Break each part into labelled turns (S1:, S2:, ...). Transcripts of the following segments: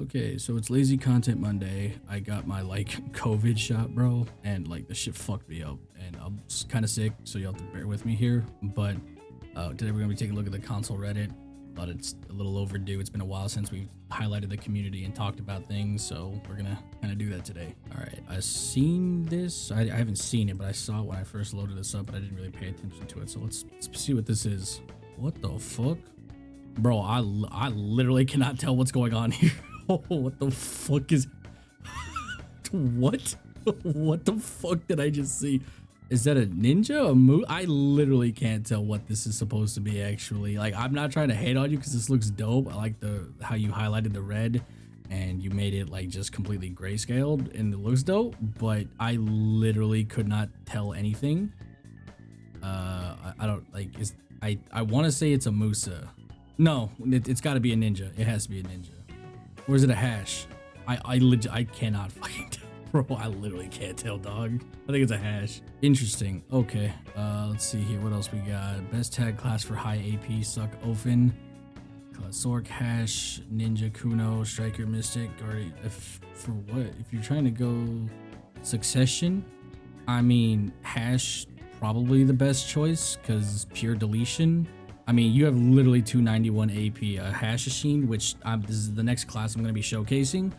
S1: Okay, so it's Lazy Content Monday. I got my COVID shot, bro, and the shit fucked me up, and I'm kind of sick, so you have to bear with me here. But today we're gonna be taking a look at the console Reddit. Thought it's a little overdue. It's been a while since we've highlighted the community and talked about things, so we're gonna kind of do that today. All right, I've seen this. I haven't seen it, but I saw it when I first loaded this up, but I didn't really pay attention to it. So let's see what this is. What the fuck, bro? I literally cannot tell what's going on here. What the fuck is what? What the fuck did I just see? Is that a ninja? A moose? I literally can't tell what this is supposed to be actually. I'm not trying to hate on you because this looks dope. I like how you highlighted the red and you made it just completely grayscaled and it looks dope, but I literally could not tell anything. I don't I want to say it's a Musa. No, it's got to be a ninja. It has to be a ninja. Or is it a hash? I cannot fucking tell, bro. I literally can't tell, dog. I think it's a hash. Interesting. Okay. Let's see here. What else we got? Best tag class for high AP. Suck Ofen. Sork, hash, ninja, kuno, striker, mystic. Or for what? If you're trying to go succession, I mean hash probably the best choice because pure deletion. I mean, you have literally 291 AP, a hash machine, which this is the next class I'm going to be showcasing.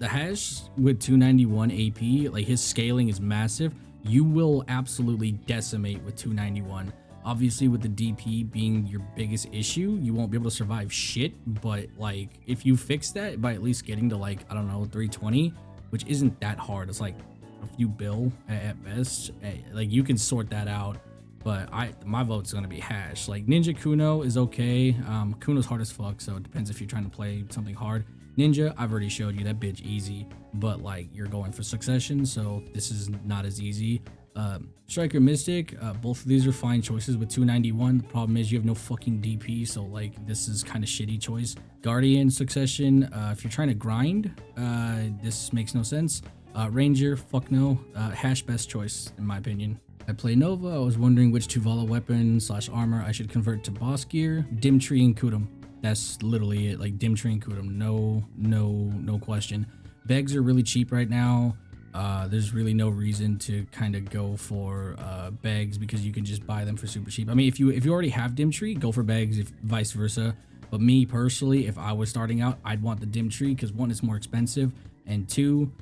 S1: The hash with 291 AP, his scaling is massive. You will absolutely decimate with 291. Obviously, with the DP being your biggest issue, you won't be able to survive shit. But if you fix that by at least getting to I don't know, 320, which isn't that hard. It's a few bill at best. You can sort that out. But my vote's gonna be hash. Ninja Kuno is okay. Kuno's hard as fuck, so it depends if you're trying to play something hard. Ninja, I've already showed you that bitch easy, but you're going for succession, so this is not as easy. Striker, Mystic, both of these are fine choices with 291. The problem is you have no fucking DP, so this is kind of shitty choice. Guardian, Succession, if you're trying to grind, this makes no sense. Ranger, fuck no. Hash, best choice in my opinion. I play Nova. I was wondering which Tuvala weapon / armor I should convert to boss gear. Dim Tree and Kudum. That's literally it. Dim Tree and Kudum. No question. Begs are really cheap right now. There's really no reason to kind of go for Begs because you can just buy them for super cheap. I mean, if you already have Dim Tree, go for Begs. If vice versa. But me personally, if I was starting out, I'd want the Dim Tree because one, it's more expensive, and two,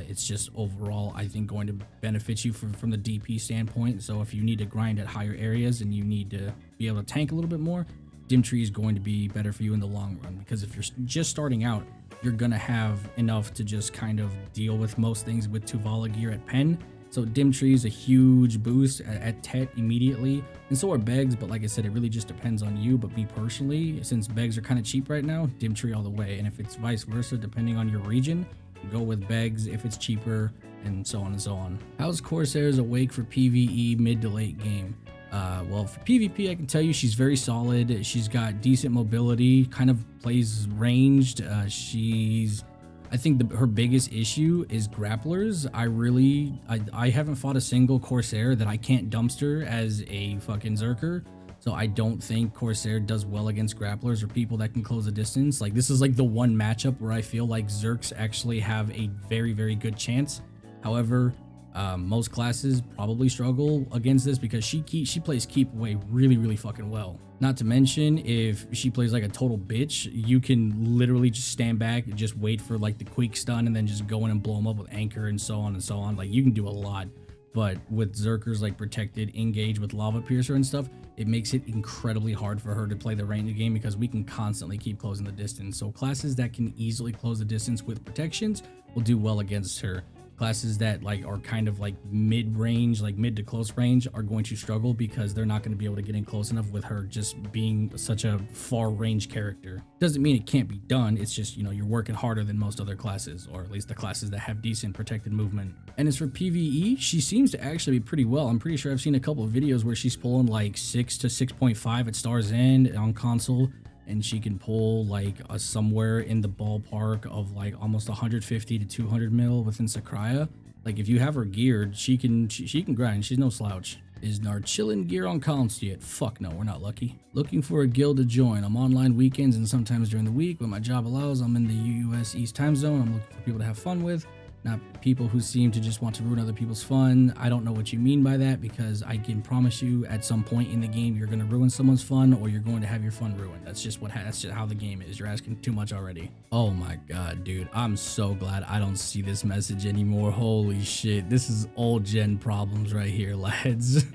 S1: it's just overall, I think, going to benefit you from the DP standpoint. So if you need to grind at higher areas and you need to be able to tank a little bit more, Dim Tree is going to be better for you in the long run. Because if you're just starting out, you're going to have enough to just kind of deal with most things with Tuvala gear at Pen. So Dim Tree is a huge boost at Tet immediately. And so are Begs, but like I said, it really just depends on you. But me personally, since Begs are kind of cheap right now, Dim Tree all the way. And if it's vice versa, depending on your region, go with Begs if it's cheaper, and so on and so on. How's Corsair's awake for PvE mid to late game? Well, for PvP, I can tell you she's very solid. She's got decent mobility, kind of plays ranged. I think her biggest issue is grapplers. I haven't fought a single Corsair that I can't dumpster as a fucking Zerker. So I don't think Corsair does well against grapplers or people that can close a distance. This is the one matchup where I feel like Zerks actually have a very, very good chance. However, most classes probably struggle against this because she plays keep away really, really fucking well. Not to mention, if she plays a total bitch, you can literally just stand back and just wait for the quick stun and then just go in and blow them up with anchor and so on and so on. You can do a lot. But with Zerkers protected, engage with Lava Piercer and stuff, it makes it incredibly hard for her to play the range game because we can constantly keep closing the distance. So classes that can easily close the distance with protections will do well against her. Classes that are kind of mid-range, mid to close range, are going to struggle because they're not going to be able to get in close enough with her just being such a far range character. Doesn't mean it can't be done. It's just, you're working harder than most other classes, or at least the classes that have decent protected movement. And as for PvE, she seems to actually be pretty well. I'm pretty sure I've seen a couple of videos where she's pulling 6 to 6.5 at Star's End on console. And she can pull somewhere in the ballpark of almost 150 to 200 mil within Sakraya. If you have her geared, she can grind. She's no slouch. Is our chillin' gear on console yet? Fuck no, we're not lucky. Looking for a guild to join. I'm online weekends and sometimes during the week when my job allows. I'm in the US East time zone. I'm looking for people to have fun with, not people who seem to just want to ruin other people's fun. I don't know what you mean by that, because I can promise you at some point in the game you're going to ruin someone's fun, or you're going to have your fun ruined. That's just how the game is. You're asking too much already. Oh my god, dude, I'm so glad I don't see this message anymore. Holy shit, this is old gen problems right here, lads.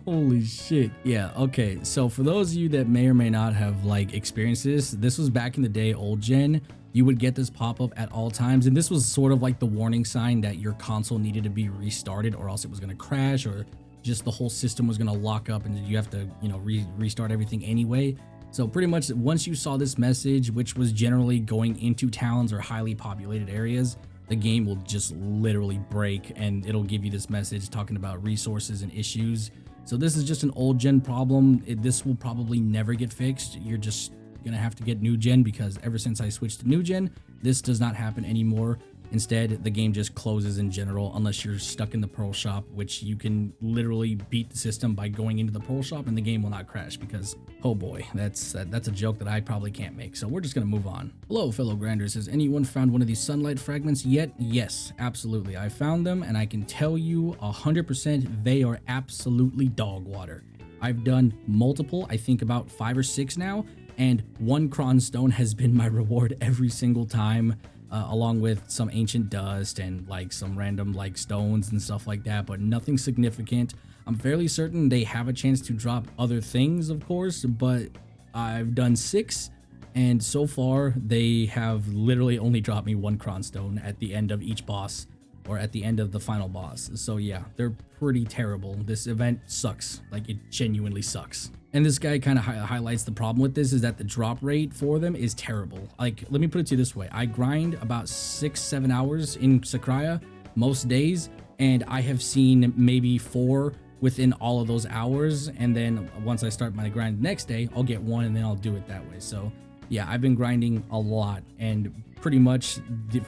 S1: Holy shit. Yeah, okay, so for those of you that may or may not have like experienced this was back in the day, old gen. You would get this pop-up at all times, and this was sort of like the warning sign that your console needed to be restarted, or else it was going to crash, or just the whole system was going to lock up and you have to, you know, restart everything anyway. So pretty much once you saw this message, which was generally going into towns or highly populated areas, the game will just literally break, and it'll give you this message talking about resources and issues. So this is just an old gen problem. This will probably never get fixed. You're just gonna have to get new gen, because ever since I switched to new gen, this does not happen anymore. Instead, the game just closes in general unless you're stuck in the Pearl shop, which you can literally beat the system by going into the Pearl shop and the game will not crash, because oh boy, that's a joke that I probably can't make. So we're just gonna move on. Hello fellow grinders, has anyone found one of these sunlight fragments yet? Yes, absolutely, I found them, and I can tell you 100% they are absolutely dog water. I've done multiple, I think about 5 or 6 now, and 1 cron stone has been my reward every single time, along with some ancient dust and like some random like stones and stuff like that, but nothing significant. I'm fairly certain they have a chance to drop other things, of course, but I've done 6, and so far they have literally only dropped me 1 cron stone at the end of each boss, or at the end of the final boss. So yeah, they're pretty terrible. This event sucks, like it genuinely sucks. And this guy kind of highlights the problem with this, is that the drop rate for them is terrible. Like, let me put it to you this way. I grind about 6-7 hours in Sakraya most days, and I have seen maybe 4 within all of those hours. And then once I start my grind the next day, I'll get 1, and then I'll do it that way. So yeah, I've been grinding a lot, and pretty much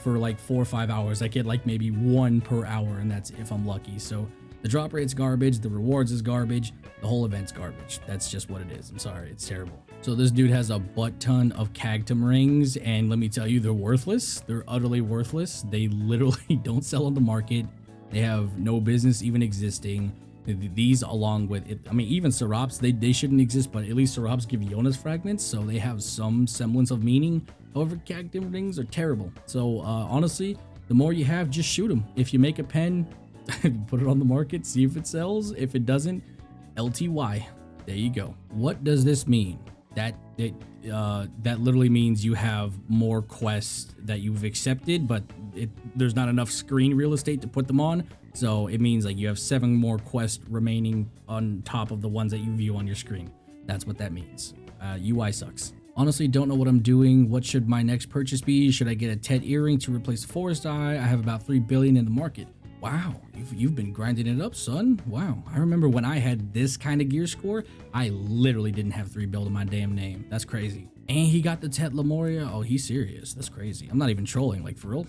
S1: for like 4 or 5 hours, I get like maybe 1 per hour, and that's if I'm lucky. So the drop rate's garbage, the rewards is garbage, the whole event's garbage. That's just what it is. I'm sorry, it's terrible. So this dude has a butt ton of Cactum Rings, and let me tell you, they're worthless. They're utterly worthless. They literally don't sell on the market. They have no business even existing. These, along with it, I mean, even Serops, they shouldn't exist, but at least Serops give Jonas fragments, so they have some semblance of meaning. However, Cactum Rings are terrible. So honestly, the more you have, just shoot them. If you make a pen, put it on the market, see if it sells. If it doesn't, LTY. There you go. What does this mean? That literally means you have more quests that you've accepted, but there's not enough screen real estate to put them on. So it means like you have 7 more quests remaining on top of the ones that you view on your screen. That's what that means. UI sucks. Honestly, don't know what I'm doing. What should my next purchase be? Should I get a Tet earring to replace Forest Eye? I have about 3 billion in the market. Wow, you've been grinding it up, son. Wow, I remember when I had this kind of gear score, I literally didn't have 3 build in my damn name. That's crazy. And he got the Tet Lemuria. Oh, he's serious. That's crazy. I'm not even trolling. Like, for real?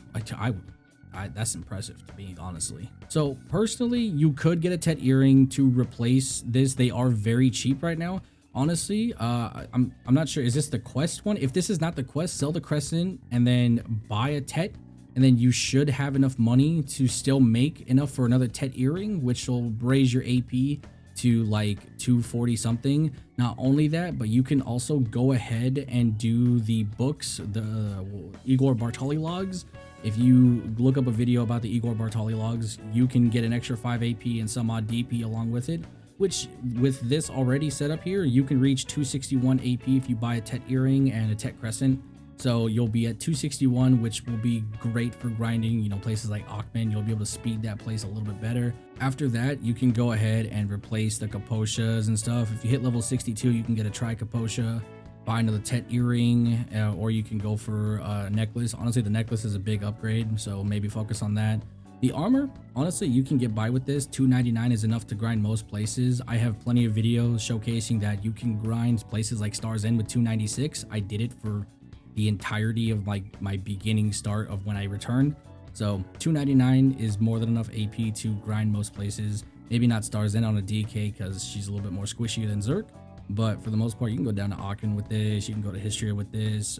S1: That's impressive to me, honestly. So personally, you could get a Tet earring to replace this. They are very cheap right now. Honestly, I'm not sure. Is this the quest one? If this is not the quest, sell the crescent and then buy a Tet, and then you should have enough money to still make enough for another Tet earring, which will raise your AP to like 240 something. Not only that, but you can also go ahead and do the books, the Igor Bartoli logs. If you look up a video about the Igor Bartoli logs, you can get an extra 5 AP and some odd DP along with it, which with this already set up here, you can reach 261 AP if you buy a Tet earring and a Tet crescent. So you'll be at 261, which will be great for grinding, you know, places like Akhman. You'll be able to speed that place a little bit better. After that, you can go ahead and replace the Kaposhas and stuff. If you hit level 62, you can get a Tri-Kaposha, buy another Tet earring, or you can go for a necklace. Honestly, the necklace is a big upgrade, so maybe focus on that. The armor, honestly, you can get by with this. 299 is enough to grind most places. I have plenty of videos showcasing that you can grind places like Star's End with 296. I did it for the entirety of like my beginning start of when I returned. So 299 is more than enough AP to grind most places. Maybe not Stars in on a DK because she's a little bit more squishy than Zerk. But for the most part, you can go down to Aachen with this. You can go to Histria with this.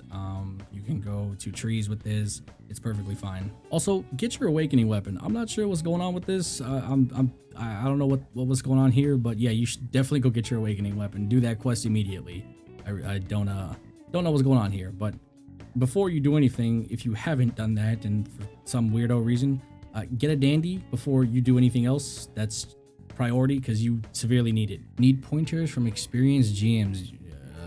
S1: You can go to Trees with this. It's perfectly fine. Also, get your Awakening weapon. I'm not sure what's going on with this. I don't know what was going on here, but yeah, you should definitely go get your Awakening weapon. Do that quest immediately. I don't know what's going on here, but before you do anything, if you haven't done that and for some weirdo reason, get a dandy before you do anything else. That's priority because you severely need it. Need pointers from experienced GMs.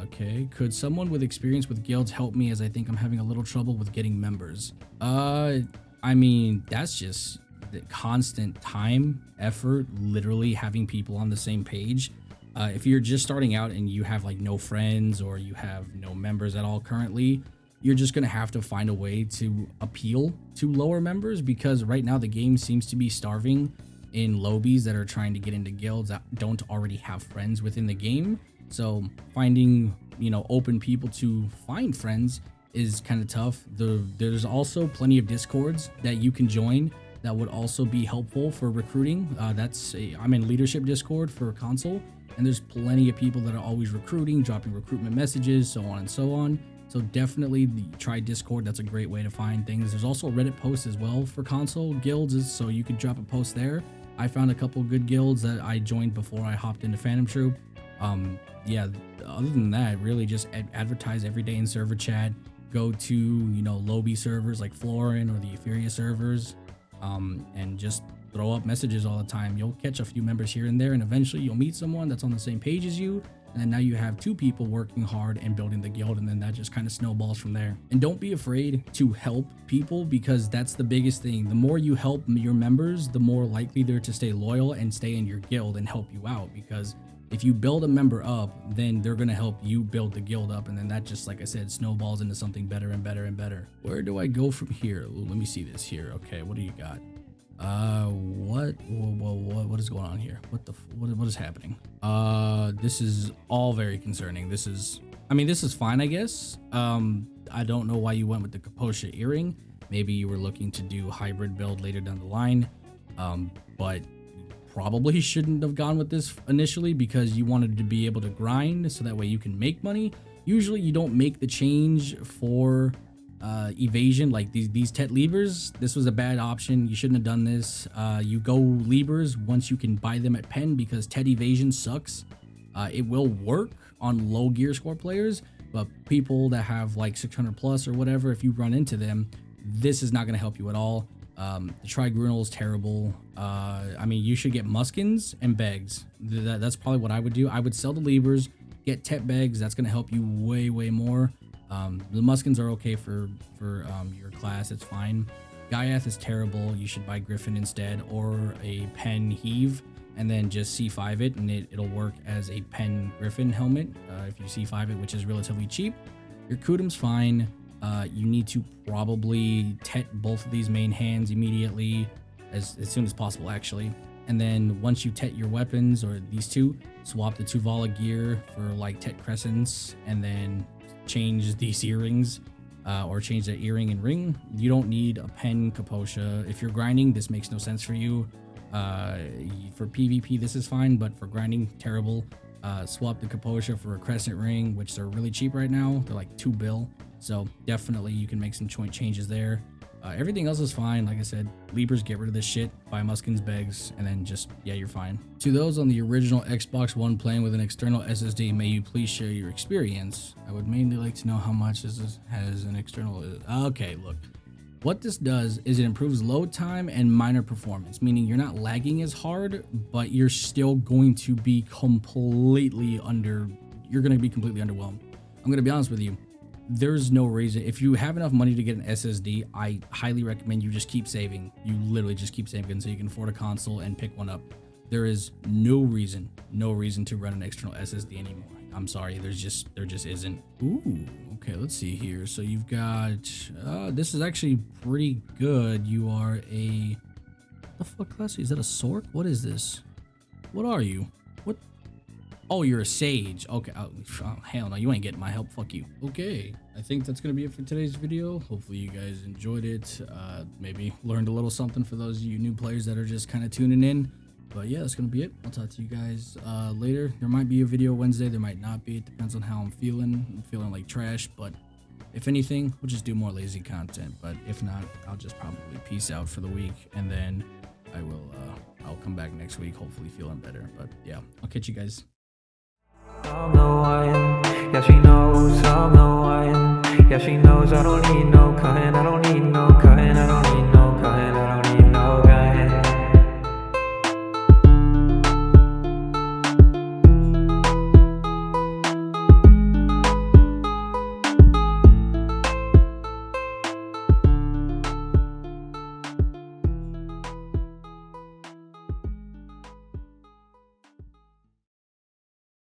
S1: Okay, could someone with experience with guilds help me, as I think I'm having a little trouble with getting members? I mean, that's just the constant time, effort, literally having people on the same page. If you're just starting out and you have like no friends or you have no members at all currently, you're just gonna have to find a way to appeal to lower members, because right now the game seems to be starving in lobbies that are trying to get into guilds that don't already have friends within the game. So finding, open people to find friends is kind of tough. There's also plenty of discords that you can join that would also be helpful for recruiting. I'm in leadership discord for console, and there's plenty of people that are always recruiting, dropping recruitment messages, so on and so on. So definitely try Discord. That's a great way to find things. There's also Reddit posts as well for console guilds, so you could drop a post there. I found a couple good guilds that I joined before I hopped into Phantom Troop. Yeah, other than that, really just advertise every day in server chat. Go to, lobby servers like Florin or the Euphoria servers, and just throw up messages all the time. You'll catch a few members here and there, and eventually you'll meet someone that's on the same page as you. And then now you have two people working hard and building the guild, and then that just kind of snowballs from there. And don't be afraid to help people, because that's the biggest thing. The more you help your members, the more likely they're to stay loyal and stay in your guild and help you out. Because if you build a member up, then they're going to help you build the guild up. And then that just, like I said, snowballs into something better and better and better. Where do I go from here? Ooh, let me see this here. Okay, what do you got? What is going on here? What is happening? This is all very concerning. This is fine, I guess. I don't know why you went with the Kaposha earring. Maybe you were looking to do hybrid build later down the line. But probably shouldn't have gone with this initially, because you wanted to be able to grind so that way you can make money. Usually you don't make the change for evasion, like these Tet Libers. This was a bad option. You shouldn't have done this. You go Libers once you can buy them at Pen, because Tet evasion sucks. It will work on low gear score players, but people that have like 600 plus or whatever, if you run into them, this is not going to help you at all. The Trigrunal is terrible. You should get Muskins and Begs. That's probably what I would do. I would sell the Libers, get Tet Begs. That's going to help you way more. The Muskins are okay for your class. It's fine. Gaiath is terrible. You should buy Griffin instead, or a Pen Heave, and then just C5 it, and it'll work as a Pen Griffin helmet if you C5 it, which is relatively cheap. Your Kudum's fine. You need to probably Tet both of these main hands immediately, as soon as possible actually. And then once you Tet your weapons, or these two, swap the Tuvala gear for like Tet Crescents, and then change these earrings, or change the earring and ring. You don't need a Pen Kaposha. If you're grinding, this makes no sense for you. For PvP, this is fine, but for grinding, terrible. Swap the Kaposha for a Crescent ring, which they're really cheap right now. They're like 2 bill. So definitely you can make some joint changes there. Everything else is fine. Like I said, Libers, get rid of this shit, buy Muskins, Begs, and then just, yeah, you're fine. To those on the original Xbox One playing with an external SSD, may you please share your experience? I would mainly like to know how much this has an external. Okay, look. What this does is it improves load time and minor performance, meaning you're not lagging as hard, but you're still going to be completely underwhelmed. I'm going to be honest with you. There's no reason. If you have enough money to get an SSD, I highly recommend you just keep saving. You literally just keep saving until you can afford a console and pick one up. There is no reason to run an external SSD anymore. I'm sorry, there just isn't. Ooh, okay, let's see here. So you've got, this is actually pretty good. You are a, what the fuck class? Is that a Sork? What is this? What are you? What? Oh, you're a Sage. Okay. Oh, hell no, you ain't getting my help. Fuck you. Okay. I think that's going to be it for today's video. Hopefully you guys enjoyed it. Maybe learned a little something for those of you new players that are just kind of tuning in. But yeah, that's gonna be it. I'll talk to you guys later. There might be a video Wednesday, there might not be. It depends on how I'm feeling. I'm feeling like trash, but if anything, we'll just do more lazy content. But if not, I'll just probably peace out for the week, and then I'll come back next week, hopefully feeling better. But yeah, I'll catch you guys.
S2: Yeah, she knows I'm the one. Yeah, she knows I don't need no